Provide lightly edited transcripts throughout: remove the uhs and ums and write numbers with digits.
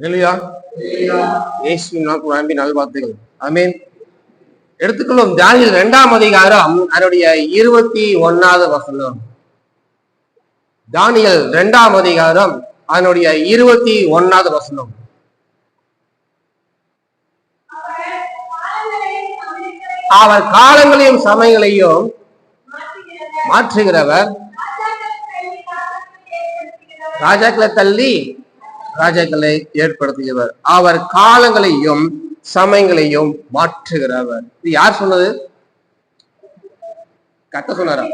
இல்லையா? இயேசுவின் நாமத்தில் நல்வாழ்த்துகள். ஆமென். எடுத்துக்கொள்ளும் தானியேல் 2ஆம் அதிகாரம் அதனுடைய 21வது வசனம். தானியேல் 2ஆம் அதிகாரம் அதனுடைய 21வது வசனம். அவர் காலங்களையும் சமயங்களையும் மாற்றுகிறவர், ராஜாக்களை தள்ளி ராஜாக்களை ஏற்படுத்துகிறவர், அவர் காலங்களையும் சமயங்களையும் மாற்றுகிறவர். இது யார் சொன்னது? கத்த சொன்னாரா?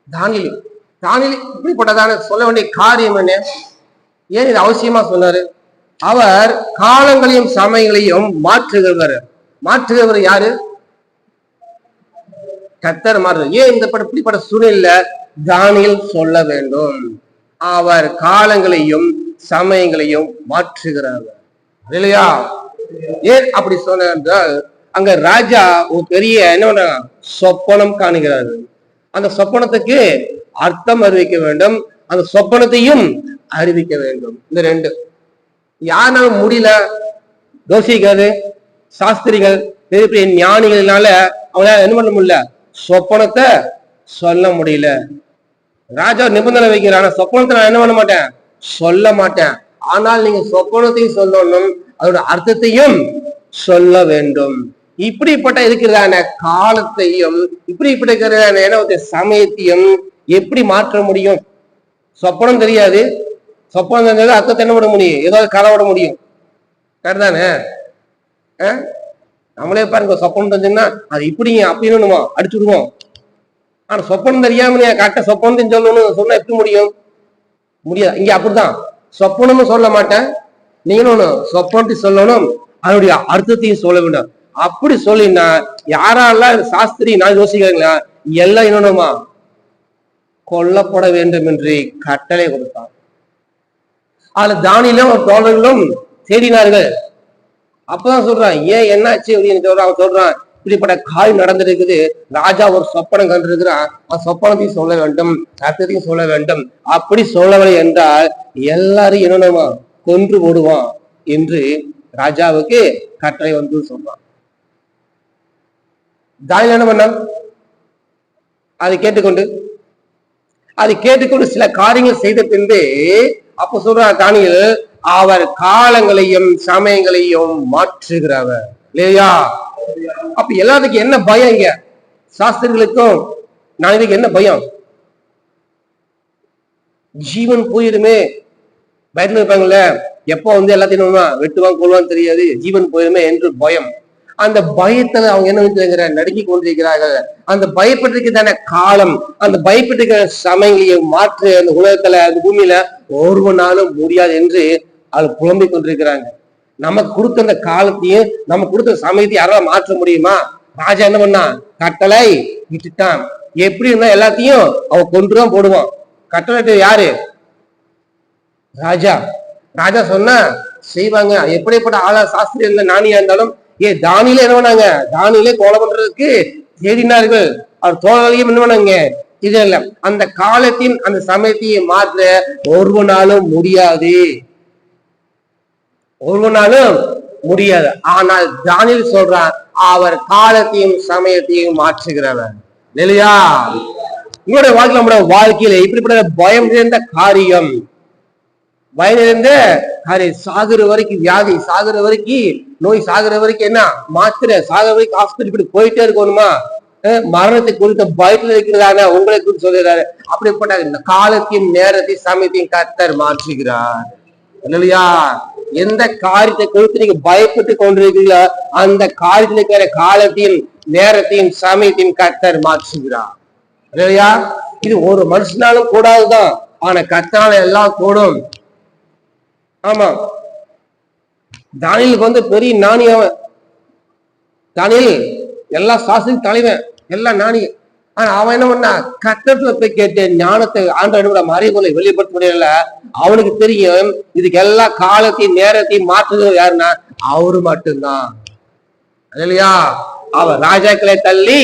தானியேல். தானியேல் இப்படிப்பட்டதான சொல்ல வேண்டிய காரியம் என்ன? ஏன் இது அவசியமா சொன்னாரு? அவர் காலங்களையும் சமயங்களையும் மாற்றுகிறவர். மாற்றுகிறவர் யாரு? கத்தர் மாறு. ஏன் இந்த இப்படிப்பட்ட சூழ்நிலையில தானியேல் சொல்ல வேண்டும்? அவர் காலங்களையும் சமயங்களையும் மாற்றுகிறவர் இல்லையா? ஏன் அப்படி சொன்ன என்றால், அங்க ராஜா ஒரு பெரிய என்ன சொப்பனம் காணுகிறார். அந்த சொப்பனத்துக்கு அர்த்தம் அறிவிக்க வேண்டும், அந்த சொப்பனத்தையும் அறிவிக்க வேண்டும். இந்த ரெண்டு யாருனாலும் முடியல. தோசிக்காது சாஸ்திரிகள் பெரிய பெரிய ஞானிகள்னால அவங்களால என்ன பண்ண முடியல, சொப்பனத்தை சொல்ல முடியல. ராஜா நிபந்தனை வைக்கிறான், சொப்பனத்தை நான் என்ன பண்ண மாட்டேன், சொல்ல மாட்டேன். ஆனால் நீங்க சொப்பனத்தையும் சொல்லணும், அதோட அர்த்தத்தையும் சொல்ல வேண்டும். இப்படிப்பட்ட இருக்கிறதான காலத்தையும் இப்படிப்பட்ட சமயத்தையும் எப்படி மாற்ற முடியும்? சொப்பனம் தெரியாது, சொப்பனம் தெரிஞ்சது அர்த்தத்தை என்ன பண்ண முடியும், ஏதாவது கதை விட முடியும். கரெக்டானே? நம்மளே பாருங்க, சொப்பனம் தெரிஞ்சுன்னா அது இப்படி அப்படின்னு அடிச்சு விடுவோம். ஆனா சொப்பனம் தெரியாம நீ கரெக்டா சொப்பனத்தையும் சொல்லணும்னு சொன்னா எப்படி முடியும்? முடியாது. இங்க அப்படிதான், சொப்பனமும் சொல்ல மாட்டேன், நீங்களும் சொப்பனத்தையும் சொல்லணும், அதனுடைய அர்த்தத்தையும் சொல்ல வேண்டும். அப்படி சொல்லினா யாரெல்லாம் சாஸ்திரி நான் யோசிக்கிறீங்களா, எல்லாம் என்னணுமா கொல்லப்பட வேண்டும் என்று கட்டளை கொடுத்தார். அதுல தானியேலும் தோழர்களும் தேடினார்கள். அப்பதான் சொல்றான், ஏன் என்னாச்சு அப்படின்னு சொல்றான். சொல்றான், இப்படிப்பட்ட காய் நடந்திருக்குது, ராஜா ஒரு சொப்பனம் கண்டிருக்கிறான், அந்த சொப்பனத்தையும் சொல்ல வேண்டும், அர்த்தத்தையும் சொல்ல வேண்டும். அப்படி சொல்லவில்லை என்றால் எல்லாரும் என்னமா கொன்று போடுவான் என்று ராஜாவுக்கு கட்டளை வந்து சொல்றான். தானியேல் என்ன பண்ணான்? அதை கேட்டுக்கொண்டு சில காரியங்கள் செய்த பின்பு அப்ப சொல்றான் தானியேல், அவர் காலங்களையும் சமயங்களையும் மாற்றுகிறவர் இல்லையா? அப்ப எல்லாத்துக்கும் என்ன பயம்? இங்க சாஸ்திரிகளுக்கும் நாளைக்கு என்ன பயம்? ஜீவன் போயிருமே, பயத்துல இருப்பாங்கல்ல, எப்ப எல்லாத்தையும் வெட்டுவாங்க கொள்வான்னு தெரியாது, ஜீவன் போயிருமே என்று பயம். அந்த பயத்துல அவங்க என்ன நடுங்கி கொண்டிருக்கிறார்கள். அந்த பயப்பட்டிருக்கிறதான காலம், அந்த பயப்பட்டிருக்கிற சமயங்களையும் மாற்று அந்த உலகத்துல அந்த பூமியில ஒருவனாலும் முடியாது என்று அது புலம்பிக் கொண்டிருக்கிறாங்க. நமக்கு கொடுத்த அந்த காலத்தையும் நம்ம கொடுத்த சமயத்தையும் யாராவது மாற்ற முடியுமா? ராஜா என்ன பண்ணான்? கட்டளை விட்டுட்டான். எப்படி இருந்தா எல்லாத்தையும் அவன் கொண்டுதான் போடுவான். கட்டளை யாரு? ராஜா. ராஜா சொன்னா செய்வாங்க. எப்படிப்பட்ட ஆளா சாஸ்திரி இருந்த ஞானியா இருந்தாலும் தானியேலே என்ன பண்ணாங்க? தானியேலே கொலை பண்றதுக்கு தேடினார்கள். அவர் தோழர்களையும் என்ன பண்ணாங்க? இது இல்ல, அந்த காலத்தின் அந்த சமயத்தையும் மாற்ற ஒருவனாலும் முடியாது, ஒருவனாலும் முடியாது. ஆனால் தானியேல் சொல்றான், அவர் காலத்தையும் சமயத்தையும் மாற்றுகிறவர் இல்லையா? உங்களுடைய வாழ்க்கையில, நம்முடைய வாழ்க்கையில இப்படிப்பட்ட பயம் நிறைந்த காரியம், பயம் நிறைந்த காரியம், சாகுற வரைக்கும் வியாதி, சாகுற வரைக்கும் நோய், சாகுற வரைக்கும் என்ன மாத்திரை, சாகுற வரைக்கும் ஹாஸ்பிட்டல் இப்படி போயிட்டே இருக்கணுமா? மரணத்தை குறித்த பயத்துல இருக்கிறதான உங்களை குறித்து சொல்லுறாரு. அப்படிப்பட்ட இந்த காலத்தையும் நேரத்தையும் சமயத்தையும் கர்த்தர் மாற்றுகிறார் இல்லையா? எந்த காரியத்தை குறித்து நீங்க பயப்பட்டு கொண்டிருக்கிறீங்களோ அந்த காரியத்தில் இருக்கிற காலத்தையும் நேரத்தையும் சமயத்தையும் கர்த்தர் மாற்றுகிறார் இல்லையா? இது ஒரு மனுஷனாலும் கூடாதுதான், ஆனா கர்த்தரால எல்லாம் கூடும். ஆமா, தானியேலுக்கு பெரிய ஞானி அவன். தானியேல் எல்லா சாஸ்திரியும் தலைவன், எல்லாம் ஞானி. ஆனா அவன் என்ன பண்ணா? கர்த்தர்ல போய் கேட்டு ஞானத்தை ஆண்டவரோட மறைபொருளை வெளிப்படுத்த முடியல. அவனுக்கு தெரியும் இதுக்கு எல்லா காலத்தையும் நேரத்தையும் மாற்றுறது யாருன்னா அவரு மட்டும்தான் இல்லையா? அவர் ராஜாக்களை தள்ளி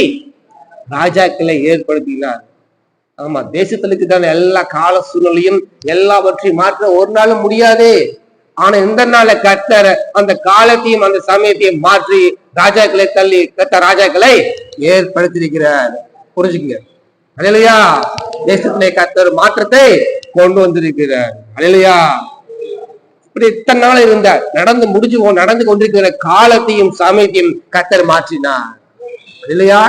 ராஜாக்களை ஏற்படுத்தினார். ஆமா, தேசத்திற்கு தானே எல்லா கால சூழ்நிலையும் எல்லாவற்றையும் மாற்ற ஒரு நாளும் முடியாது. ஆனா இந்த நாள்ல கர்த்தர் அந்த காலத்தையும் அந்த சமயத்தையும் மாற்றி ராஜாக்களை தள்ளி கர்த்தர் ராஜாக்களை ஏற்படுத்தியிருக்கிறார். புரிஞ்சுக்குங்க. அல்லேலூயா. தேசத்திலே கர்த்தர் மாற்றத்தை கொண்டு வந்திருக்கிறார். அல்லேலூயா. இப்படி இத்தனை நாள் இருந்தார். நடந்து கொண்டிருக்கிற காலத்தையும் சமயத்தையும் கர்த்தர் மாற்றினார். இல்லையா?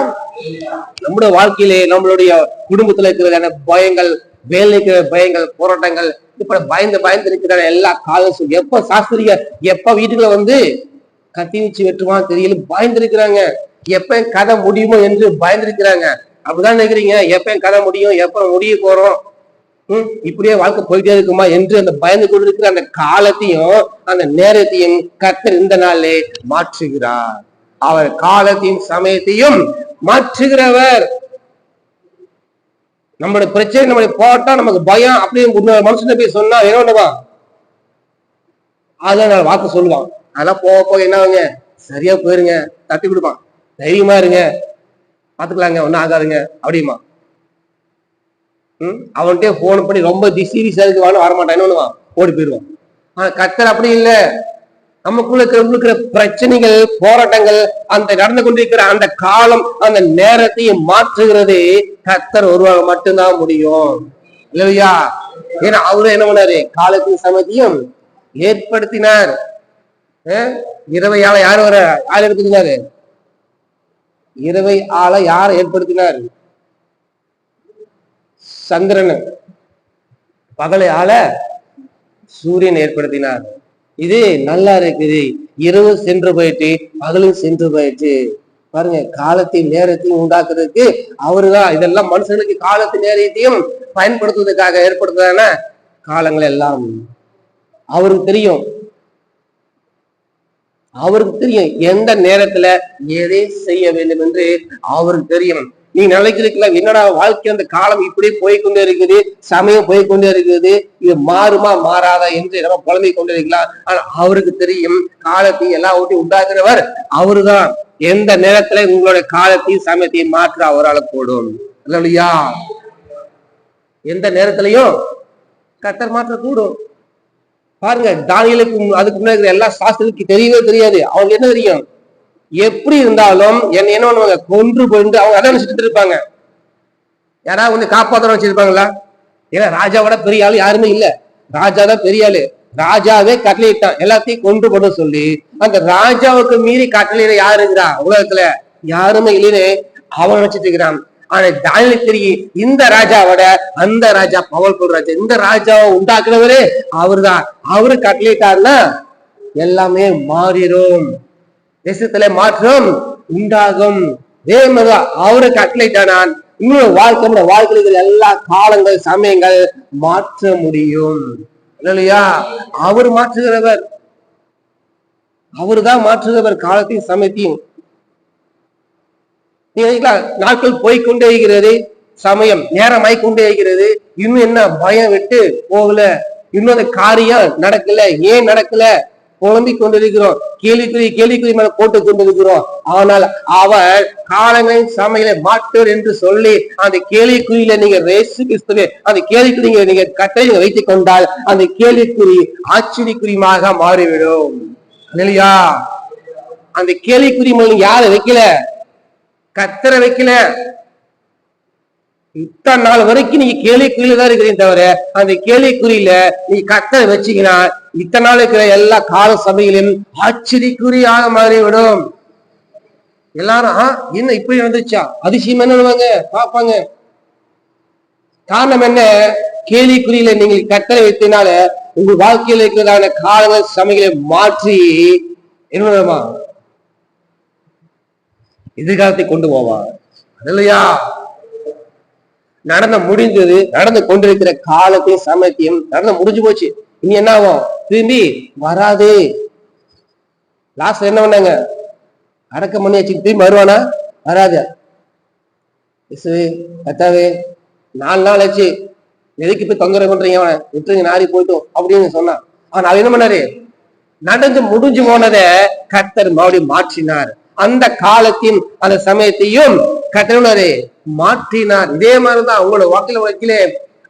நம்முடைய வாழ்க்கையிலே நம்மளுடைய குடும்பத்துல இருக்கிற பயங்கள், வேலை இருக்கிற பயங்கள், போராட்டங்கள், இப்ப பயந்து இருக்கிற எல்லா காலம் எப்ப சாஸ்திரிக எப்ப வீட்டுக்குள்ள வந்து கத்தி வச்சு வெட்டுவான் தெரியல பயந்துருக்கிறாங்க. எப்ப கதை முடியுமோ என்று பயந்துருக்கிறாங்க. அப்படிதான் நினைக்கிறீங்க. எப்ப கதை முடியும், எப்ப முடிய போறோம், இப்படியே வாழ்க்கை போயிட்டே இருக்குமா என்று அந்த பயந்து கொண்டிருக்கிற அந்த காலத்தையும் அந்த நேரத்தையும் கர்த்தர் இந்த நாளிலே மாற்றுகிறார். அவர் காலத்தையும் சமயத்தையும் மாற்றுகிறவர். நம்மளுடைய பிரச்சனை நம்மளுடைய போட்டா நமக்கு பயம் அப்படின்னு மனுஷன் போய் சொன்னா என்ன அதான் வாக்கு சொல்லுவான். அதெல்லாம் போக என்னவங்க சரியா போயிருங்க, தட்டி கொடுப்பான், தைரியமா இருங்க, பாத்துக்கலாங்க, ஒன்னும் ஆகாதுங்க அப்படிமா. அவன்கிட்ட போன் பண்ணி ரொம்ப சீரியஸா இருக்குவான்னு வரமாட்டான், என்னவான் ஓடி போயிடுவான். ஆனா கர்த்தர் அப்படி இல்லை. நமக்குள்ள இருக்கிற பிரச்சனைகள், போராட்டங்கள், அந்த நடந்து கொண்டிருக்கிற அந்த காலம், அந்த நேரத்தையும் மாற்றுகிறது கர்த்தர் ஒருவாக மட்டும்தான் முடியும். இல்லையா? ஏன்னா அவரு என்ன பண்ணாரு? காலத்தின் சமயத்தையும் ஏற்படுத்தினார். இரவை ஆளை யார் ஏற்படுத்தினாரு? இரவை ஆளை யார் ஏற்படுத்தினார்? சந்திரன். பகலை ஆள சூரியன் ஏற்படுத்தினார். இது நல்லா இருக்குது. இரவு சென்று போயிட்டு பகலும் சென்று போயிட்டு பாருங்க. காலத்தையும் நேரத்தையும் உண்டாக்குறதுக்கு அவருதான். இதெல்லாம் மனுஷனுக்கு காலத்தின் நேரத்தையும் பயன்படுத்துவதற்காக ஏற்படுத்துறதான காலங்கள் எல்லாம் அவருக்கு தெரியும். அவருக்கு தெரியும் எந்த நேரத்துல எதை செய்ய வேண்டும் என்று அவருக்கு தெரியும். நீ நினைக்கிறீங்களா என்னடா வாழ்க்கை அந்த காலம் இப்படியே போய்கொண்டே இருக்குது, சமயம் போய்கொண்டே இருக்குது, இது மாறுமா மாறாதா என்று நம்ம புலம்பிக் கொண்டே இருக்கலாம். ஆனா அவருக்கு தெரியும் காலத்தை எல்லாம் ஊட்டி உண்டாக்குறவர் அவருதான். எந்த நேரத்துல உங்களுடைய காலத்தையும் சமயத்தையும் மாற்ற அவரால் கூடும். இல்லையா? எந்த நேரத்திலையும் கர்த்தர் மாற்ற கூடும். பாருங்க, தானியேலுக்கு அதுக்கு முன்னாடி எல்லா சாஸ்திரத்துக்கு தெரியவே தெரியாது. அவங்க என்ன தெரியும்? எப்படி இருந்தாலும் என்ன பண்ணுவாங்க? கொன்று போயிட்டு அவங்க அதான் நினைச்சிட்டு இருப்பாங்க. யாராவது வந்து காப்பாற்ற வச்சிருப்பாங்களா? ஏன்னா ராஜாவோட பெரிய ஆளு யாருமே இல்ல, ராஜா தான் பெரிய ஆளு. ராஜாவே கட்டளையிட்டான் எல்லாத்தையும் கொன்று போட சொல்லி. அந்த ராஜாவுக்கு மீறி கட்டளையிட யாரு இருக்கிறா உலகத்துல? யாருமே இல்லைன்னு அவன் நினைச்சிட்டு இருக்கிறான். ஆனா தானியேலுக்கு தெரியும் இந்த ராஜாவோட அந்த ராஜா பவர்ஃபுல் ராஜா, இந்த ராஜாவை உண்டாக்குறவரே அவருதான். அவரு கட்டளையிட்டாருன்னா எல்லாமே மாறிடும், தேசத்துல மாற்றம் உண்டாகும். அவரு கட்டளையிட்டான் இன்னும் வாழ்க்கையில எல்லா காலங்கள் சமயங்கள் மாற்ற முடியும். இல்லையா? அவர் மாற்றுகிறவர், அவருதான் மாற்றுகிறவர் காலத்தையும் சமயத்தையும். நாட்கள் போய்கொண்டே இருக்கிறது, சமயம் நேரமாய் கொண்டே இருக்கிறது. இன்னும் என்ன பயம் விட்டு போகல, இன்னும் அந்த காரியம் நடக்கல. ஏன் நடக்கல? புலம்பிக் கொண்டிருக்கிறோம், கேள்விக்குறி மேல போட்டு கொண்டிருக்கிறோம். ஆனால் அவர் காலங்களின் சமையலை மாட்டோர் என்று சொல்லி அந்த கேள்விக்குறியில நீங்க கிறிஸ்துவே அந்த கேள்விக்குறி நீங்க கட்டளை வைத்துக் கொண்டால் அந்த கேள்விக்குறி ஆச்சரியக்குறியாக மாறிவிடும். இல்லையா? அந்த கேள்விக்குறி மேல நீங்க யாரை வைக்கல? கர்த்தரை வைக்கல. இத்தனை நாள் வரைக்கும் நீங்க கேள்விக்குறியில தான் இருக்கிறீங்க தவிர அந்த கேள்விக்குறியில நீங்க கர்த்தரை வச்சீங்கன்னா இத்தனை நாள் இருக்கிற எல்லா கால சபையிலும் ஆச்சரியக்குறியாக மாறிவிடும். எல்லாரும் என்ன இப்படி வந்துச்சா அதிசயம் என்ன பாப்பாங்க. காரணம் என்ன? கேள்விக்குறியில நீங்க கர்த்தரை வைத்தனால உங்க வாழ்க்கையில இருக்கிறதான காலங்கள் சமயங்களை மாற்றி என்ன எதிர்காலத்தை கொண்டு போவான். இல்லையா? நடந்து கொண்டிருக்கிற காலத்தையும் சமயத்தையும் நடந்து முடிஞ்சு போச்சு. இனி என்ன ஆகும்? திரும்பி வராது. லாஸ்ட் என்ன பண்ணாங்க? அடக்கம் பண்ணி வச்சு திரும்பி வருவானா? வராது. கத்தாவே 4 நாள் ஆச்சு, எதுக்கு போய் தொந்தரவு பண்றீங்க, அவனை விட்டுருங்க, நாரி போயிட்டோம் அப்படின்னு சொன்னான். அவன் அவர் என்ன பண்ணாரு? நடந்து முடிஞ்சு போனதை கர்த்தர் மறுபடியும் மாற்றினார். அந்த காலத்தையும் அந்த சமயத்தையும் கர்த்தர் மாற்றினார். இதே மாதிரிதான் உங்களோட வாக்கில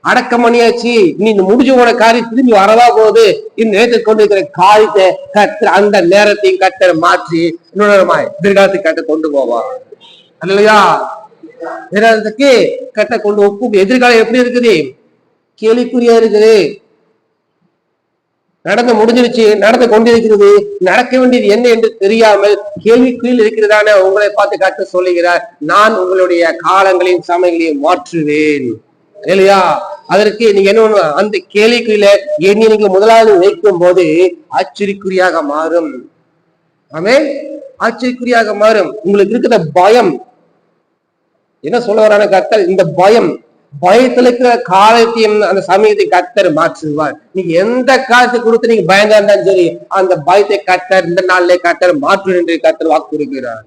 அடக்கம் பண்ணியாச்சு, நீ முடிஞ்சு போன காரியம் திரும்பி வரவா போகுது. இந்த நேரத்தில் கொண்டிருக்கிற காரியத்தை கத்தர் அந்த நேரத்தையும் கத்தர் மாற்றி இன்னொரு எதிர்காலத்துக்கு கட்ட கொண்டு போவா. இல்லையா? எதிர்காலத்துக்கு கட்ட கொண்டு ஒப்பு. எதிர்காலம் எப்படி இருக்குது? கேள்விக்குறியா இருக்குது. நடந்து முடிஞ்சிருச்சு, நடந்து கொண்டிருக்கிறது, நடக்க வேண்டியது என்ன என்று தெரியாமல் கேள்விக்குறியில் இருக்கிறதான உங்களை பார்த்து காட்ட சொல்லுகிறார், நான் உங்களுடைய காலங்களையும் சமயங்களையும் மாற்றுவேன். இல்லையா? அதற்கு நீங்க என்ன, அந்த கேள்விக்குறியில எண்ணி நீங்க முதலாவது வைக்கும் போது ஆச்சரியக்குறியாக மாறும். ஆமே, ஆச்சரியக்குறியாக மாறும். உங்களுக்கு இருக்கிற பயம் என்ன சொல்ல வரான கர்த்தர், இந்த பயத்துல இருக்கிற காலத்தையும் அந்த சமயத்தை கர்த்தர் மாற்றுவார். நீங்க எந்த காலத்தை கொடுத்து நீங்க பயந்தா இருந்தாலும் சரி, அந்த பயத்தை கர்த்தர் இந்த நாளிலே கர்த்தர் மாற்று என்று கர்த்தர் வாக்கு கொடுக்கிறார்.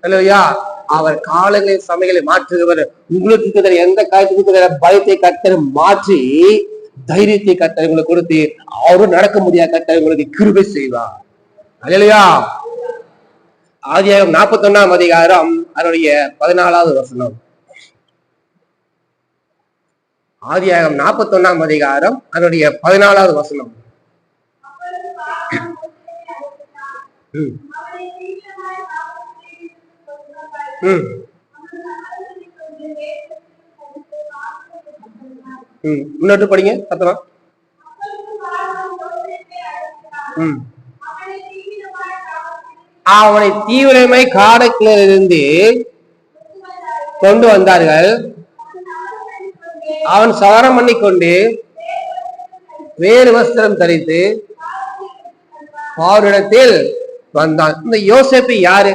இல்லையா? அவர் காலங்களை சமயங்களை மாற்றுகிறவர். உங்களுக்கு இருக்கிற எந்த காலத்துக்கு இருக்கிற பயத்தை கர்த்தர் மாற்றி தைரியத்தை கர்த்தர் உங்களுக்கு கொடுத்து அவரும் நடக்க முடியாத கர்த்தர் உங்களுக்கு கிருபை செய்வார். இல்லையா? ஆதியாகமம் 41ஆம் அதிகாரம் அதனுடைய 14வது வசனம். ஆதியாகமம் 41ஆம் அதிகாரம் அதனுடைய 14வது வசனம். முன்னோட்டு படிங்க சத்தமா. அவனை தீவிரமாய் காடைக்கிலிருந்து கொண்டு வந்தார்கள். அவன் சவரம் பண்ணி கொண்டு வேறு வஸ்திரம் தரித்து அவரிடத்தில் வந்தான். இந்த யோசேப்பு யாரு?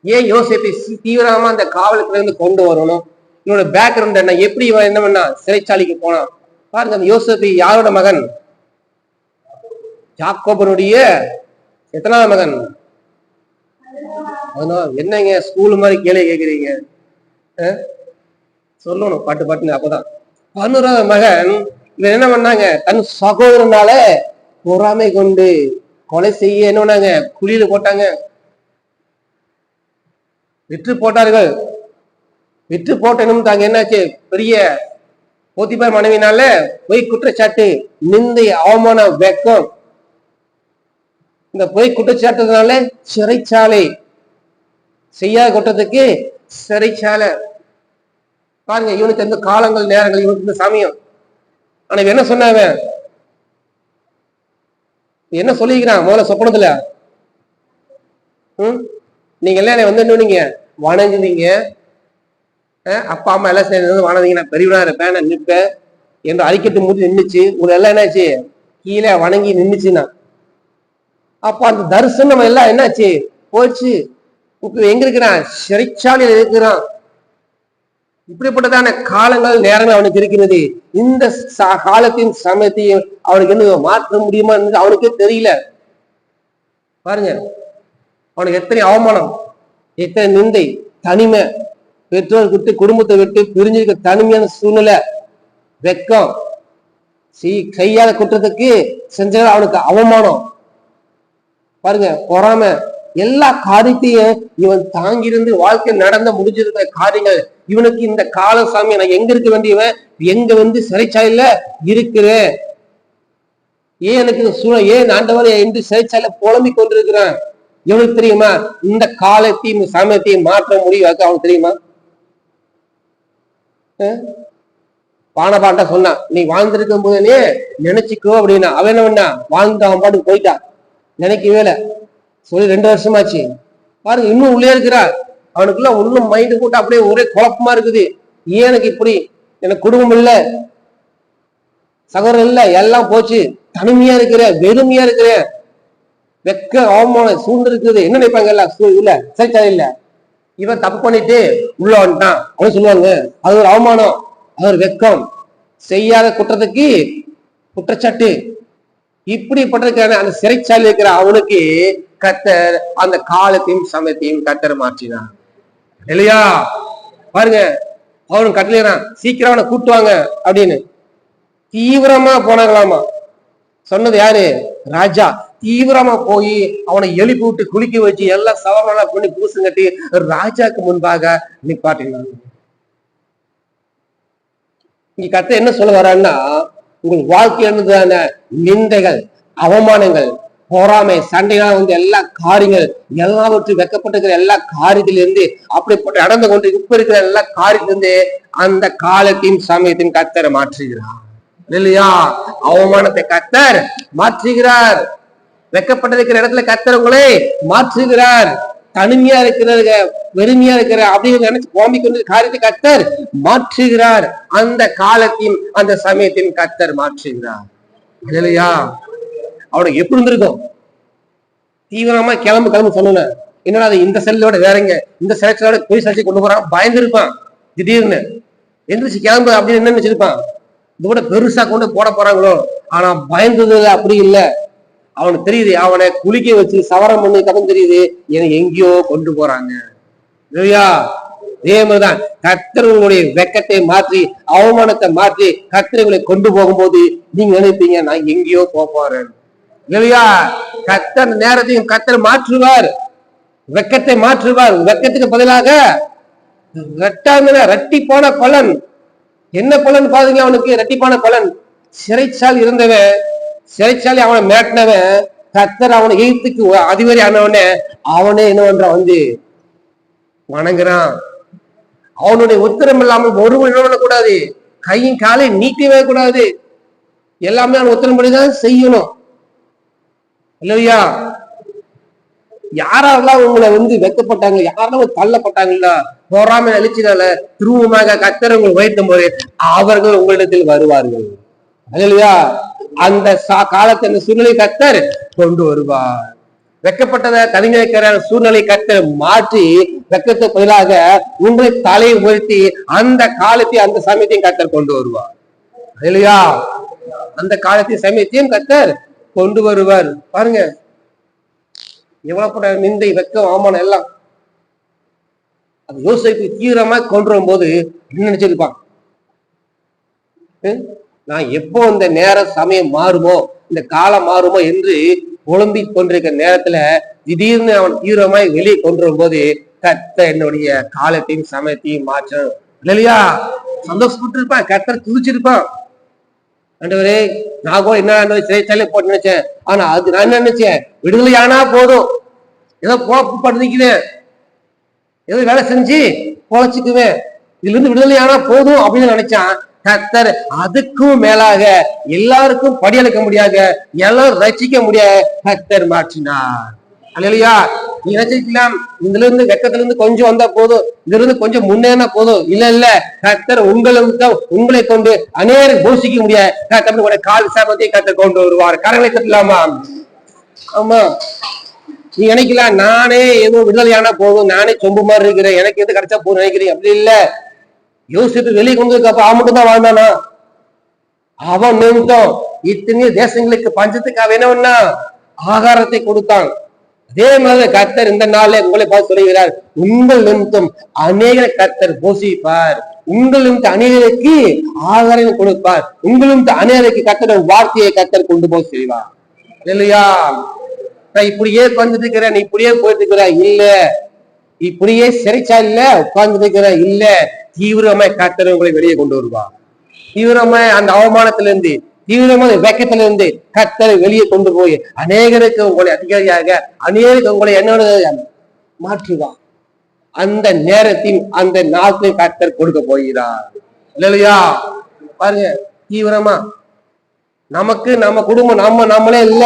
ஏன் யோசேப்பை தீவிரமா அந்த காவலுக்குள்ள இருந்து கொண்டு வரணும்? இவனோட பேக்ரவுண்ட் என்ன? எப்படி இவன் என்ன பண்ணா சிறைச்சாலைக்கு போனான்? பாருங்க, அந்த யோசேப்பு யாரோட மகன்? யாக்கோபனுடைய எத்தனாவது மகன்? என்னங்க ஸ்கூல் மாதிரி கேள்வி கேட்கிறீங்க? சொல்லணும் பாட்டு பாட்டுன்னு. அப்பதான் 11வது மகன் இவன் என்ன பண்ணாங்க, தன் சகோதரனால பொறாமை கொண்டு கொலை செய்ய என்ன பண்ணாங்க, குழியில போட்டாங்க, விற்று போட்டார்கள். விற்று போட்டனும் தாங்க என்னாச்சு, பெரிய போத்திபார் மனைவினால பொய் குற்றச்சாட்டு, நிந்தை, அவமான, வெக்கம். இந்த பொய் குற்றச்சாட்டுனால சிறைச்சாலை, செய்யாத குற்றத்துக்கு சிறைச்சாலை. பாருங்க, இவனுக்கு எந்த காலங்கள் நேரங்கள், இவனுக்கு இந்த சமயம். ஆனா என்ன சொன்னாங்க, என்ன சொல்லிக்கிறான் முதல்ல சொப்பனத்துல? நீங்க எல்லாம் வந்து நீங்க வணங்குவீங்க, அப்பா அம்மா எல்லாம் சேர்ந்து வணங்குவீங்க, நான் பெரியவனா இருப்பேன், நான் நிற்பேன் என்று அறிக்கட்டு முடிச்சு நின்றுச்சு. உங்களுக்கு எல்லாம் என்னாச்சு, கீழே வணங்கி நின்றுச்சுன்னா அப்ப அந்த தரிசனம் எல்லாம் என்னாச்சு, போச்சு. எங்க இருக்கிறான்? சிறைச்சாலையில் இருக்கிறான். இப்படிப்பட்டதான காலங்கள் நேரங்கள் அவனுக்கு இருக்கிறது. இந்த காலத்தின் சமயத்தையும் அவனுக்கு என்ன மாற்ற முடியுமா அவனுக்கே தெரியல. பாருங்க, அவனுக்கு எத்தனை அவமானம், எத்தனை நிந்தை, தனிமை, பெற்றோர் விட்டு குடும்பத்தை விட்டு பிரிஞ்சிருக்க தனிமையான சூழ்நிலை, வெக்கம், செய்யாத குற்றத்துக்கு செஞ்ச அவனுக்கு அவமானம். பாருங்க, பொறாமை, எல்லா காரியத்தையும் இவன் தாங்கியிருந்து வாழ்க்கை நடந்த முடிஞ்சிருக்கிற காரியங்கள். இவனுக்கு இந்த கால சாமி நான் எங்க இருக்க வேண்டியவன், எங்க வந்து சிறைச்சாலையில இருக்கிறேன், ஏன் எனக்கு சூழல், ஏன் ஆண்டவரை என்று சிறைச்சாலையில புலம்பிக் கொண்டிருக்கிறான். இவனுக்கு தெரியுமா இந்த காலத்தையும் சமயத்தையும் மாற்ற முடியும்? அவனுக்கு தெரியுமா? பானபாட்ட சொன்னான், நீ வாழ்ந்திருக்கும் போதே நினைச்சுக்கோ அப்படின்னா. அவன் என்ன பண்ணா, வாழ்ந்து அவன் பாட்டுக்கு போயிட்டான், நினைக்கவே இல்லை. சொல்லி 2 வருஷமாச்சு. பாருங்க, இன்னும் உள்ளே இருக்கிறார். அவனுக்குள்ள இன்னும் மைண்டு போட்டு அப்படியே ஒரே குழப்பமா இருக்குது. ஏன் எனக்கு இப்படி, எனக்கு குடும்பம் இல்ல, சகோதரன் இல்ல, எல்லாம் போச்சு, தனிமையா இருக்கிற, வெறுமையா இருக்கிற, வெக்க அவமானம் சூழ்ந்து இருக்குது. என்ன நினைப்பாங்க எல்லாம் இல்ல சரி இல்ல, இவன் தப்பு பண்ணிட்டு உள்ள வந்துட்டான் அப்படின்னு சொல்லுவாங்க. அது ஒரு அவமானம், அது ஒரு வெக்கம், செய்யாத குற்றத்துக்கு குற்றச்சாட்டு. இப்படிப்பட்டிருக்கான அந்த சிறைச்சாலையில் இருக்கிற அவனுக்கு கர்த்தர் அந்த காலத்தையும் சமயத்தையும் கர்த்தர் மாற்றினான். இல்லையா? பாருங்க, அவனும் கட்டளைறான், சீக்கிரம் அவனை கூட்டுவாங்க அப்படின்னு. தீவிரமா போனாங்களாமா. சொன்னது யாரு? ராஜா. தீவிரமா போய் அவனை எழுப்பி விட்டு குளிக்க வச்சு எல்லாம் சவரம் பண்ணி பூசம் கட்டி ராஜாக்கு முன்பாக நிப்பாட்டினாங்க. இங்க கர்த்தர் என்ன சொல்ல வர்றாருன்னா, உங்கள் வாழ்க்கையில இருந்ததான நிந்தைகள், அவமானங்கள், பொறாமை, சண்டைகளால் வந்து எல்லா காரியங்கள், எல்லாவற்றும் வெக்கப்பட்டிருக்கிற எல்லா காரியத்திலிருந்து, அப்படிப்பட்ட நடந்து கொண்டு இப்ப இருக்கிற எல்லா காரியத்திலிருந்து அந்த காலத்தின் சமயத்தின் கர்த்தரை மாற்றுகிறார். இல்லையா? அவமானத்தை கர்த்தர் மாற்றுகிறார். வெக்கப்பட்டிருக்கிற இடத்துல கர்த்தர் உங்களை மாற்றுகிறார். தனிமையா இருக்கிற, வெறுமையா இருக்கிற அப்படின்னு நினைச்சு கோம்பி கொண்டு காரியத்தை கர்த்தர் மாற்றுகிறார். அந்த காலத்தின் அந்த சமயத்தின் கர்த்தர் மாற்றுகிறார். இல்லையா? அவனுக்கு எப்படி இருந்திருக்கும்? தீவிரமா கிளம்பு சொன்ன என்னடா அது இந்த செல்லோட வேறங்க, இந்த செலக்ஷனோட போய் சர்ச்சை கொண்டு போறான், பயந்துருப்பான். திடீர்னு எந்திரிச்சு கிளம்பு அப்படின்னு என்ன நினைச்சிருப்பான், இதோட பெருசா கொண்டு போட போறாங்களோ. ஆனா பயந்தது அப்படி இல்லை. அவனுக்கு தெரியுது, அவனை குளிக்க வச்சு சவரம் பண்ணி கடன் தெரியுது, எனக்கு எங்கேயோ கொண்டு போறாங்க. இல்லையா? அதே மாதிரிதான் கர்த்தர்களுடைய வெக்கத்தை மாற்றி, அவமானத்தை மாற்றி கர்த்தர்களை கொண்டு போகும்போது நீங்க நினைப்பீங்க, நான் எங்கேயோ போறேன். இல்லையா? கர்த்தர் நேரத்தையும் கர்த்தர் மாற்றுவார், வெக்கத்தை மாற்றுவார். வெக்கத்துக்கு பதிலாக ரெட்டிப்பான பலன். என்ன பலன் பாருங்க, அவனுக்கு ரெட்டிப்பான பலன். சிறைச்சால் இருந்தவன், சிறைச்சாலி அவனை மிரட்டினவன், கர்த்தர் அவனை எய்த்துக்கு அதிபதி ஆனவன அவனே என்ன பண்றான், வந்து வணங்குறான். அவனுடைய உத்தரவு இல்லாமல் ஒருவன் கூடாது, கையும் காலை நீட்டவே கூடாது, எல்லாமே அவன் உத்தரவு பண்ணிதான் செய்யணும். இல்லையா? யாரெல்லாம் உங்களை வந்து வெக்கப்பட்டாங்க, யாரெல்லாம் தள்ளப்பட்டாங்களா, பொறாமை அழிச்சினால திரும்பமாக கர்த்தர் உங்களை வைத்தும் போது அவர்கள் உங்களிடத்தில் வருவார்கள். இல்லையா? அந்த காலத்தை அந்த சூழ்நிலை கர்த்தர் கொண்டு வருவார். வெக்கப்பட்டதை தனிமை வைக்கிற சூழ்நிலை கர்த்தர் மாற்றி வெக்கத்தை பதிலாக உங்களை தலையை உயர்த்தி அந்த காலத்தை அந்த சமயத்தையும் கர்த்தர் கொண்டு வருவார். இல்லையா? அந்த காலத்தின் சமயத்தையும் கர்த்தர் கொண்டு வருவார். பாருங்க எவ்வளவு நிந்தை, வெக்கம், அவமானம் எல்லாம் அது யோசிப்பு தீவிரமா கொண்டு வரும் போது என்ன நினைச்சிருப்பான், நான் எப்போ இந்த நேரம் சமயம் மாறுமோ, இந்த காலம் மாறுமோ என்று புலம்பி கொண்டிருக்கிற நேரத்துல திடீர்னு அவன் தீவிரமாய் வெளியே கொண்டு வரும் போது கர்த்தர் என்னுடைய காலத்தையும் சமயத்தையும் மாற்றம். இல்லையா? சந்தோஷப்பட்டு இருப்பான், கர்த்தர் துதிச்சிருப்பான். ஆண்டவரே, நான் கூட என்ன சிறைச்சாலே போட்டு நினைச்சேன், ஆனா அது நான் என்ன நினைச்சேன், விடுதலையானா போதும், ஏதோ போப்பு பண்ணிக்குவேன், ஏதோ வேலை செஞ்சு பொழைச்சுக்குவேன், இதுல இருந்து விடுதலையானா போதும் அப்படின்னு நினைச்சான். கர்த்தர் அதுக்கும் மேலாக எல்லாருக்கும் படியளிக்க முடியாத, எல்லாரும் ரசிக்க முடியாத கர்த்தர் மாற்றினார். அல்லையா? நீ நினைச்சிக்கலாம் இதுல இருந்து வெக்கத்துல இருந்து கொஞ்சம் வந்தா போதும், இதுல இருந்து கொஞ்சம் முன்னேறினா போதும். இல்ல, கர்த்தர் உங்களை கொண்டு அநேகம் போஷிக்க முடியாது. கர்த்தர் கால் சாபத்தை கர்த்தர் கொண்டு வருவார். கரங்களை தட்டலாமா? ஆமா. நீ நினைக்கலாம் நானே ஏதோ விடுதலையானா போதும், நானே சொம்பு மாதிரி இருக்கிறேன், எனக்கு எது கிடைச்சா போதும் நினைக்கிறேன். அப்படி இல்ல. யோசித்து வெளியே கொண்டு அப்ப அவன் மட்டும் தான் வாழ்ந்தானா? அவன் நிமித்தம் இத்தனை தேசங்களுக்கு பஞ்சத்துக்காக என்ன பண்ணா, ஆகாரத்தை கொடுத்தான். அதே மாதிரி கர்த்தர் இந்த நாள்ல உங்களை பார்த்து சொல்லுகிறார், உங்கள் நிமித்தம் அநேக கர்த்தர் போஷிப்பார், உங்கள் நிமித்தம் அநேகருக்கு ஆகாரம் கொடுப்பார், உங்கள் நிமித்தம் அநேகருக்கு கர்த்தர் வார்த்தையை கர்த்தர் கொண்டு போய் செய்வார். இல்லையா? நான் இப்படியே உட்கார்ந்துட்டு இருக்கிறேன், நீ இப்படியே போயிட்டு இருக்கிற இல்ல, இப்படியே சிறைச்சாலையில உட்கார்ந்துட்டு இருக்கிற இல்ல, தீவிரமாய் கர்த்தர் உங்களை வெளியே கொண்டு வருவார். தீவிரமாய் அந்த அவமானத்திலிருந்து, தீவிரமான வெக்கத்திலிருந்து கர்த்தரை வெளியே கொண்டு போய் அநேகருக்கு உங்களை அதிகாரியாக, அநேகருக்கு உங்களை என்னோட மாற்றுவார். அந்த நேரத்தின் அந்த நாளை கர்த்தர் கொடுக்க போகிறார். இல்லையா? பாருங்க, தீவிரமா நமக்கு நம்ம குடும்பம் நம்மளே இல்ல,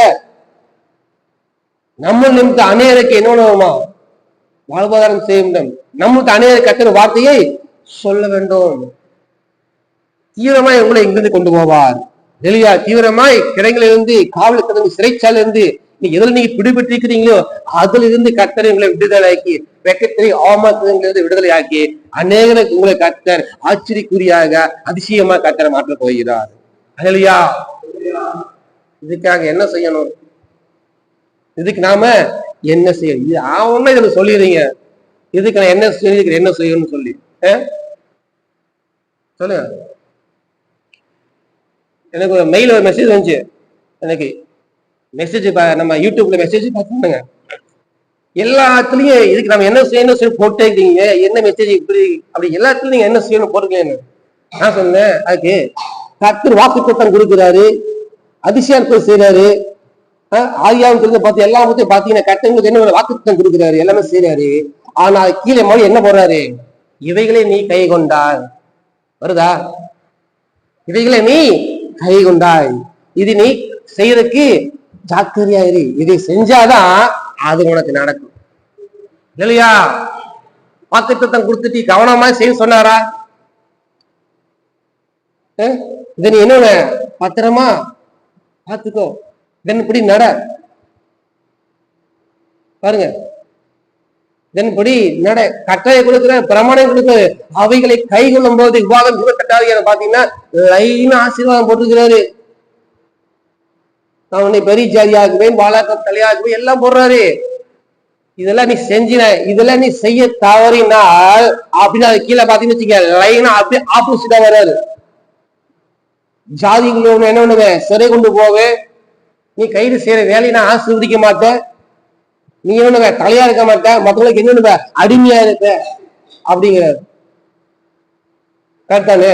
நம்ம நிமித்த அநேகருக்கு என்னோடமா வாழ்வாதாரம் செய்ய வேண்டும். நம்மளுக்கு அநேக கர்த்தர் வார்த்தையை சொல்ல வேண்டும். தீவிரமாய் உங்களை இங்கிருந்து கொண்டு போவார். இல்லையா? தீவிரமாய் கிடங்கிலிருந்து, காவல் கிடங்கு, சிறைச்சாலை இருந்து நீ எதில் நீங்க பிடிபட்டு இருக்கிறீங்களோ அதுல இருந்து கர்த்தரை உங்களை விடுதலையாக்கி, வெக்கத்திலே அவமானத்திலிருந்து விடுதலை ஆக்கி அநேகருக்கு உங்களை கர்த்தர் ஆச்சரியக்குறியாக அதிசயமா கர்த்தரை மாற்ற போகிறார். இல்லையா? இதுக்காக என்ன செய்யணும்? இதுக்கு நாம என்ன செய்யணும்? இது ஆவணம் இதுல சொல்லிடுறீங்க, இதுக்கு நான் என்ன செய்யணும்னு சொல்லி சொல்லுங்க. எனக்கு ஒரு மெயில் ஒரு மெசேஜ் வந்துச்சு, எனக்கு மெசேஜ் நம்ம யூடியூப்ல மெசேஜ் பார்த்துங்க, எல்லாத்துலயும் இதுக்கு நம்ம என்ன செய்யணும் சொல்லி போட்டே இருக்கீங்க, என்ன மெசேஜ் இப்படி அப்படி எல்லாத்துலயும் நீங்க என்ன செய்யணும் போட்டுக்கேன்னு. நான் சொன்னேன் அதுக்கு கர்த்தர் வாக்கு தத்தம் கொடுக்கிறாரு, அதிசயத்தை செய்யறாரு. ஆதியாகமத்துல பார்த்து எல்லா பத்தியும் பாத்தீங்கன்னா கர்த்தருக்கு என்ன வாக்கு தத்தம் கொடுக்கிறாரு, எல்லாமே செய்யறாரு. ஆனா கீழே மொழி என்ன போடுறாரு? இவைகளை நீ கை கொண்டாய். வருதா? இவைகளை நீ கை கொண்டாய், இது நீ செய்யறதுக்கு ஜாக்கிரதையா இரு, இதை செஞ்சாதான் அது உனக்கு நடக்கும். இல்லையா? வாக்குத்தத்தம் கொடுத்துட்டு கவனமா செய்ய சொன்னாரா? இதை நீ என்ன பத்திரமா பார்த்துக்கோ, இதன்படி நட. பாருங்க, இதன்படி நட, கட்டளை கொடுக்கிற, பிரமாணம் கொடுக்கிற, அவைகளை கை கொள்ளும் போது விவாதம் 28 பாத்தீங்கன்னா லைன் ஆசீர்வாதம் போட்டுக்கிறாரு. நான் உன்னை பெரிய ஜாதியாகுவேன், வாழாக்க தலையாகுவேன் எல்லாம் போடுறாரு. இதெல்லாம் நீ செஞ்சின, இதெல்லாம் நீ செய்ய தவறினால் அப்படின்னு அது கீழே பாத்தீங்கன்னு வச்சுக்க, லைனா அப்படியே ஆப்போசிட்டா வராது. ஜாதிகளோட என்ன பண்ணுவேன்? சிறை கொண்டு போவேன், நீ கைது செய்யற வேலையை நான் ஆசீர்வதிக்க மாட்டேன், நீ என்ன தலையா இருக்க மாட்டேன், மற்றவங்களுக்கு என்ன அடிமையா இருக்க அப்படிங்கிறார். கரெக்டானே?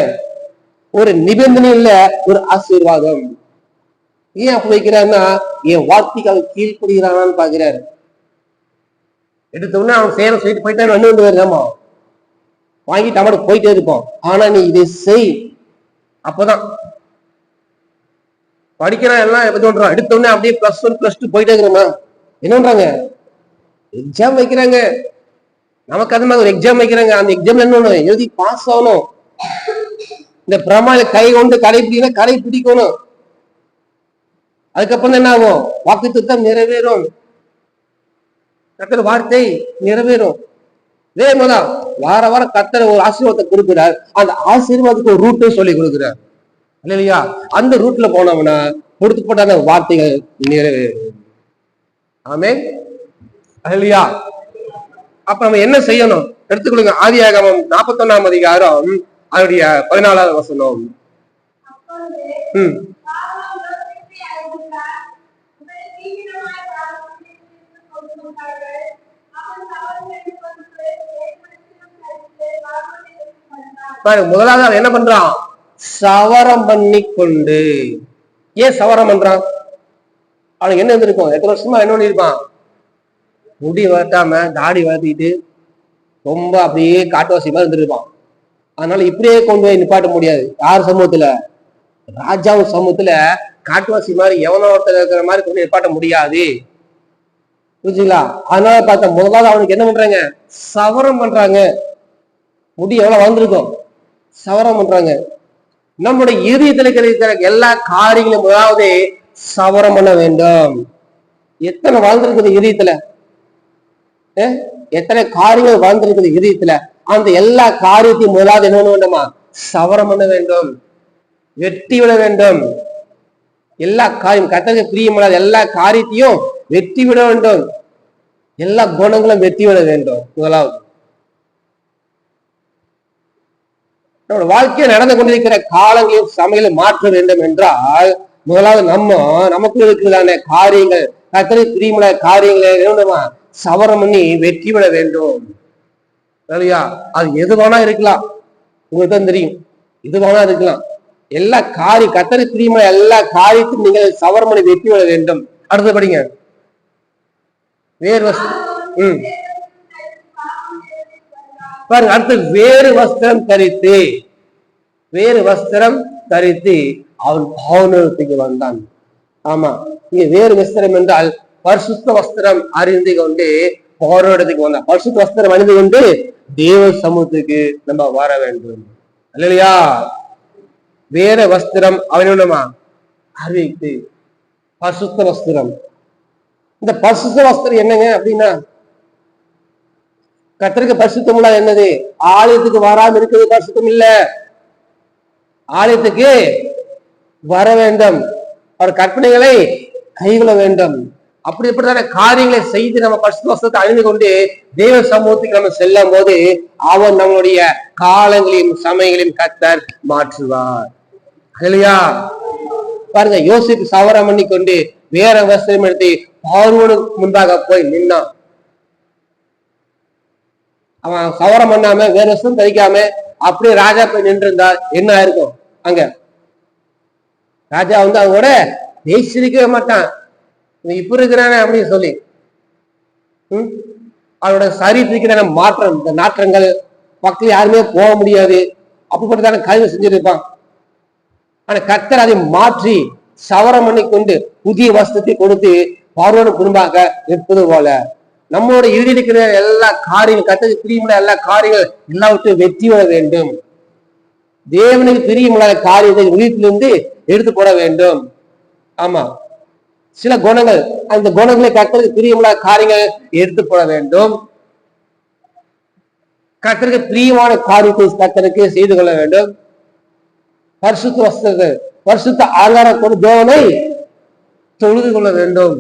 ஒரு நிபந்தனை இல்ல, ஒரு ஆசீர்வாதம். ஏன் அப்படி வைக்கிறாருன்னா, என் வார்த்தைக்கு கீழ்படுகிறான்னு பாக்குறாரு. எடுத்தோடனே அவன் சேர சொல்லிட்டு போயிட்டா வந்து வருதாமா வாங்கிட்டு அவனுக்கு போயிட்டே இருப்போம். ஆனா நீ இதை செய், அப்பதான் படிக்கிறான். எல்லாம் எப்படி பண்றான்? எடுத்தோடனே அப்படியே +1 +2 போயிட்டே இருக்கிறோமா? என்ன பண்றாங்க? எக்ஸாம் வைக்கிறாங்க. நமக்கு அது மாதிரி ஒரு எக்ஸாம் வைக்கிறாங்க. அந்த எக்ஸாம்ல என்ன எழுதி பாஸ் ஆகணும். இந்த பிரமாண கை கொண்டு கடைபிடினா கடைபிடிக்கணும். அதுக்கப்புறம் என்ன ஆகும்? வாக்குத்தத்தம் நிறைவேறும், கர்த்தர் வார்த்தை நிறைவேறும். இதே மாதிரிதான் வார வாரம் கர்த்தர் ஒரு ஆசீர்வாதத்தை கொடுக்கிறார். அந்த ஆசீர்வாதத்துக்கு ஒரு ரூட்டை சொல்லி கொடுக்கிறார் இல்லையா? அந்த ரூட்ல போனோம்னா கொடுத்துப்பட்ட அந்த வார்த்தைகள் நிறைவேறும். ஆமென். இல்லையா? அப்ப நம்ம என்ன செய்யணும்? எடுத்துக்கொள்ளுங்க. ஆதியாகமம் 41ஆம் அதிகாரம் அதனுடைய 14வது வசனம். முதலாவது என்ன பண்றான்? சவரம் பண்ணி கொண்டு. ஏன் சவரம் பண்றான்? அவனுக்கு என்ன இருந்திருக்கும்? எத்தனை வருஷமா என்ன பண்ணிருப்பான்? முடி வளர்த்தாம தாடி வளர்த்திட்டு ரொம்ப அப்படியே காட்டுவாசி மாதிரி இருந்திருப்பான். அதனால இப்படியே கொண்டு போய் நிப்பாட்ட முடியாது. யார் சமூகத்துல? ராஜாவும் சமூகத்துல காட்டுவாசி மாதிரி எவனோ ஒருத்தர் இருக்கிற மாதிரி கொண்டு நிப்பாட்ட முடியாது. புரிஞ்சுங்களா? அதனால பார்த்தா முதலாவது அவனுக்கு என்ன பண்றாங்க? சவரம் பண்றாங்க. முடி எவ்வளவு வளர்ந்துருக்கும், சவரம் பண்றாங்க. நம்முடைய இதயத்துல கிடைக்கிற எல்லா காரியங்களும் முதலாவது சவரம் பண்ண வேண்டும். எத்தனை வாழ்ந்திருக்குது இதயத்துல? எத்தனை காரியங்கள் வாழ்ந்திருக்குது இதயத்துல? அந்த எல்லா காரியத்தையும் முதலாவது என்ன பண்ண வேண்டுமா? சவரம் பண்ண வேண்டும், வெட்டி விட வேண்டும். எல்லா காரியம் கர்த்தருக்கு பிரியமில்லாத எல்லா காரியத்தையும் வெட்டி விட வேண்டும். எல்லா குணங்களும் வெட்டி விட வேண்டும். முதலாவது நம்மளோட வாழ்க்கையை நடந்து கொண்டிருக்கிற காலங்களையும் சமையலும் மாற்ற வேண்டும் என்றால் முதலாவது நமக்குள்ள இருக்கிறதான காரியங்கள், கர்த்தருக்கு பிரியமில்லாத காரியங்களை வேண்டுமா சவரம் பண்ணி வெற்றி விட வேண்டும். சரியா? அது எதுவானா இருக்கலாம், உங்களுக்கு தான் தெரியும். எதுவானா இருக்கலாம். எல்லா காரியம் கர்த்தருக்கு பிரியமில்லாத எல்லா காரியத்தையும் நீங்கள் சவரம் பண்ணி வெற்றி விட வேண்டும். அடுத்து படிங்க. வேறு பாருங்க, அடுத்து வேறு வஸ்திரம் தரித்து, வேறு வஸ்திரம் தரித்து அவன் பாவனத்துக்கு வந்தான். ஆமா, இங்க வேறு வஸ்திரம் என்றால் பரிசுத்த வஸ்திரம் அறிந்து கொண்டு பாவனத்துக்கு வந்தான். பரிசுத்த வஸ்திரம் அணிந்து கொண்டு தேவ சமூகத்துக்கு நம்ம வர வேண்டும். இல்லையா? வேற வஸ்திரம் அவனோடமா அறிவித்து பரிசுத்த வஸ்திரம். இந்த பரிசுத்த வஸ்திரம் என்னங்க அப்படின்னா, கர்த்தருக்கு பரிசுத்தம் உள்ள என்னது? ஆலயத்துக்கு வராம இருக்கிறது பரிசுத்தம் இல்ல. ஆலயத்துக்கு வர வேண்டும், அவர் கற்பனைகளை கைவிட வேண்டும். அப்படி இப்படித்தான காரியங்களை செய்து நம்ம பரிசுத்த வஸ்திரத்தை அணிந்து கொண்டு தேவ சமூகத்துக்கு நம்ம செல்லும் போது அவன் நம்மளுடைய காலங்களையும் சமயங்களையும் கர்த்தர் மாற்றுவார். இல்லையா? பாருங்க, யோசிப்பு சவரம் பண்ணி கொண்டு வேற வஸ்திரம் எடுத்து பார்வோனுக்கு முன்பாக போய் நின்னான். அவன் சவரம் பண்ணாம வேற வஸ்திரம் தரிக்காம அப்படியே ராஜா போய் நின்று இருந்தார் என்ன ஆயிருக்கும்? அங்க ராஜா அவங்களோட பேசிருக்கவே மாட்டான், இப்ப இருக்கிறானே அப்படின்னு சொல்லி. அவரோட சரித்திருக்கிற மாற்றம், இந்த நாற்றங்கள் பக்கம் யாருமே போக முடியாது, அப்படிப்பட்டதான காரியம் செஞ்சிருப்பான். ஆனா கர்த்தர் அதை மாற்றி சவரம் பண்ணி கொண்டு புதிய வஸ்திரத்தை கொடுத்து பார்வோன் குடும்பாக நிற்பது போல நம்மளோட இறுதி இருக்கிற எல்லா காரியங்கள், கர்த்தருக்கு பிரியமுள்ள எல்லா காரியங்கள் எல்லாவற்றையும் வெற்றி பெற வேண்டும். தேவனுக்கு பிரியமுள்ள காரியத்தை வீட்டிலிருந்து எடுத்து போட வேண்டும். ஆமா, சில குணங்கள், அந்த குணங்களை கர்த்தருக்கு பிரியமுள்ள காரியங்கள் எடுத்து போட வேண்டும். கர்த்தருக்கு பிரியமான காரியத்தை கர்த்தருக்கு செய்து கொள்ள வேண்டும். பரிசுத்த வஸ்திரத்தை, பரிசுத்த ஆகாரத்தோடு தேவனை தொழுது கொள்ள வேண்டும்.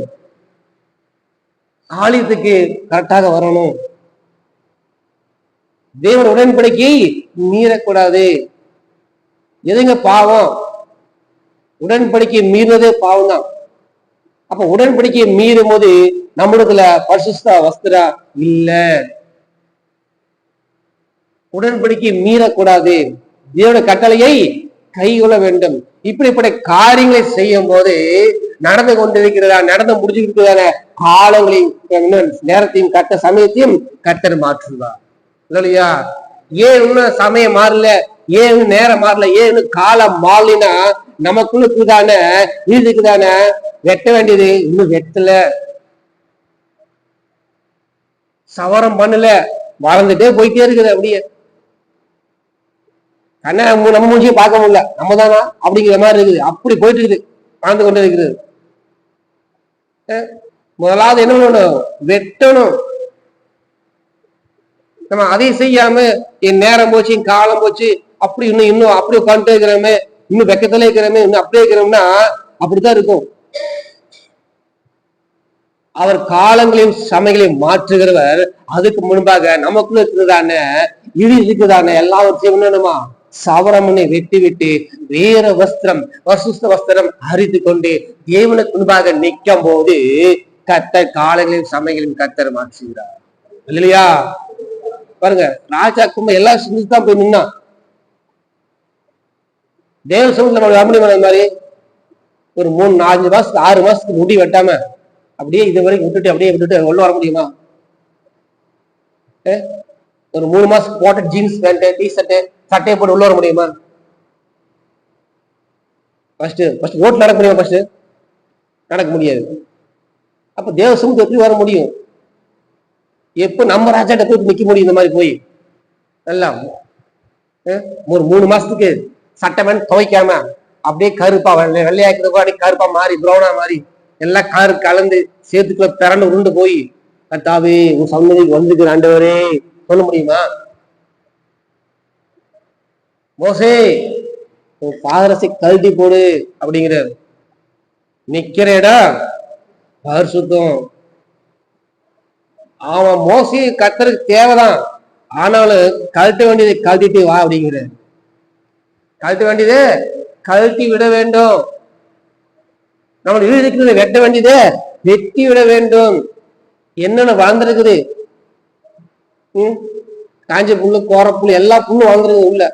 ஆலயத்துக்கு கரெக்டாக வரணும். தேவன் உடன்படிக்கையை மீறக்கூடாது. எதுங்க பாவம்? உடன்படிக்கையை மீறினதே பாவம் தான். அப்ப உடன்படிக்கையை மீறும் போது நம்மளுக்குள்ள பரிசுத்த வஸ்திரம் இல்ல. உடன்படிக்கை மீறக்கூடாது, தேவனுடைய கட்டளையை கை கொள்ள வேண்டும். இப்படிப்பட்ட காரியங்களை செய்யும் போது நடந்து கொண்டிருக்கிறதா, நடந்து முடிஞ்சிருக்கிறதான காலங்களையும் நேரத்தையும் கட்ட சமயத்தையும் கர்த்தர் மாற்றுவார் இல்லையா? ஏன் இன்னும் சமயம் மாறல, ஏன் நேரம் மாறல, ஏன் காலம் மாறலினா நமக்குள்ளுக்குதான இதுக்குதான வெட்ட வேண்டியது இன்னும் வெட்டல, சவரம் பண்ணல, வளர்ந்துட்டே போயிட்டே இருக்குது. அப்படியே கண்ணா நம்ம மூஞ்சியும் பார்க்க முடியல, நம்ம தானா அப்படிங்கிற மாதிரி இருக்குது. அப்படி போயிட்டு இருக்குது, வளர்ந்து கொண்டே இருக்குது. முதலாவது என்ன பண்ணணும்? வெட்டணும். நம்ம அதை செய்யாம என் நேரம் போச்சு, என் காலம் போச்சு, அப்படி இன்னும் அப்படி உட்காந்துட்டே இருக்கிறோமே, இன்னும் வெக்கத்திலே இருக்கிறோமே, இன்னும் அப்படியே இருக்கிறோம்னா அப்படித்தான் இருக்கும். அவர் காலங்களையும் சமைகளையும் மாற்றுகிறவர். அதுக்கு முன்பாக நமக்குள்ள இருக்கிறதான இருக்குதான எல்லாவற்றையும் என்னமா சவரமனை வெட்டி விட்டு வேற வஸ்திரம், வசுஸ்த வஸ்திரம் அரித்து கொண்டு தேவனுக்கு முன்பாக நிற்கும் போது கர்த்தர் காலங்களையும் சமைகளையும் கர்த்தர் மாற்றுகிறார் இல்லையா? பாருங்க, ராஜா கும்ப எல்லாம் செஞ்சுதான் போய் நின்னா. தேவ சமூகத்துல வர மாதிரி ஒரு 3-4 மாசத்துக்கு 6 மாசத்துக்கு முடி வெட்டாம அப்படியே இது வரைக்கும் விட்டுட்டு அப்படியே விட்டுட்டு உள்ள வர முடியுமா? ஒரு 3 மாசத்துக்கு போட்ட ஜீன்ஸ் பேண்ட், டி ஷர்ட், சட்டையை போட்டு உள்ள வர முடியுமா? ஃபர்ஸ்ட் ஓட்டு நடக்க முடியுமா? ஃபர்ஸ்ட் நடக்க முடியாது. அப்ப தேவ சமூகத்துக்கு எப்படி வர முடியும்? எப்ப நம்ம ராஜாட்ட போய் நிக்க முடியும்? இந்த மாதிரி போய் எல்லாம் ஒரு 3 மாசத்துக்கு சட்டை பேண்ட் துவைக்காம அப்படியே கருப்பா வெள்ளையாக்குறது அப்படியே கருப்பா மாறி பிரௌனா மாறி எல்லாம் காரு கலந்து சேர்த்துக்குள்ள திரண்டு உருண்டு போய் கர்த்தாவே உன் சந்ததிக்கு வந்துக்கிற ஆண்டவரே சொல்ல முடியுமா? மோசே உன் பாதரசை கழட்டி போடு அப்படிங்கிற நிக்கிற இடம் பரிசுத்தம். அவன் மோசே கர்த்தருக்கு தேவைதான், ஆனாலும் கழட்ட வேண்டியதை கழட்டிட்டு வா அப்படிங்கிற. கழட்ட வேண்டியதை கழட்டி விட வேண்டும். நம்ம இருக்கிறத வெட்ட வேண்டியதை வெட்டி விட வேண்டும். என்னென்ன வளர்ந்துருக்குது, காஞ்ச புல்லு, கோர புல்லு, எல்லா புல்லும் வளர்ந்துருக்குது உள்ள,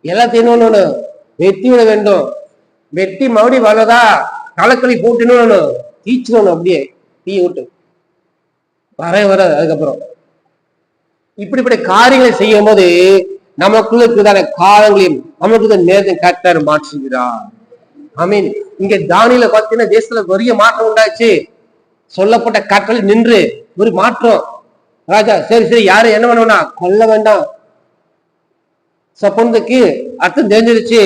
எல்லாத்தையும் ஒண்ணு வெட்டி விட வேண்டும். வெட்டி மறுபடி வளதா களக்களி போட்டுன்னு தீச்சிடணும், அப்படியே தீ விட்டு வராது. அதுக்கப்புறம் இப்படிப்பட்ட காரியங்களை செய்யும் போது நமக்குள்ள இருக்குதான காலங்களையும் நமக்கு நேரத்தையும் கர்த்தர் மாற்றுகிறார். ஆமீன். இங்க தானியேல பார்த்தீங்கன்னா தேசத்துல பெரிய மாற்றம் உண்டாச்சு. சொல்லப்பட்ட கட்டளை நின்று ஒரு மாற்றம். ராஜா சரி யாரும் என்ன பண்ணுவா, கொல்ல வேண்டாம். சொப்பனத்துக்கு அர்த்தம் தெரிஞ்சிருச்சு,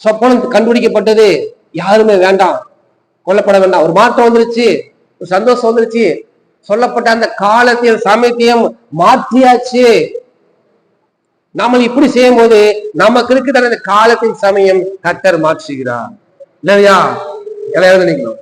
சொப்பனம் கண்டுபிடிக்கப்பட்டது, யாருமே வேண்டாம், கொல்லப்பட வேண்டாம். ஒரு மாற்றம் வந்துருச்சு, ஒரு சந்தோஷம் வந்துருச்சு. சொல்லப்பட்ட அந்த காலத்தையும் சமயத்தையும் மாற்றியாச்சு. நாம இப்படி செய்யும் போது நமக்கு இருக்கிற அந்த காலத்தின் சமயம் கர்த்தர் மாற்றுகிறார் இல்லையா? எல்லாம் நினைக்கணும்.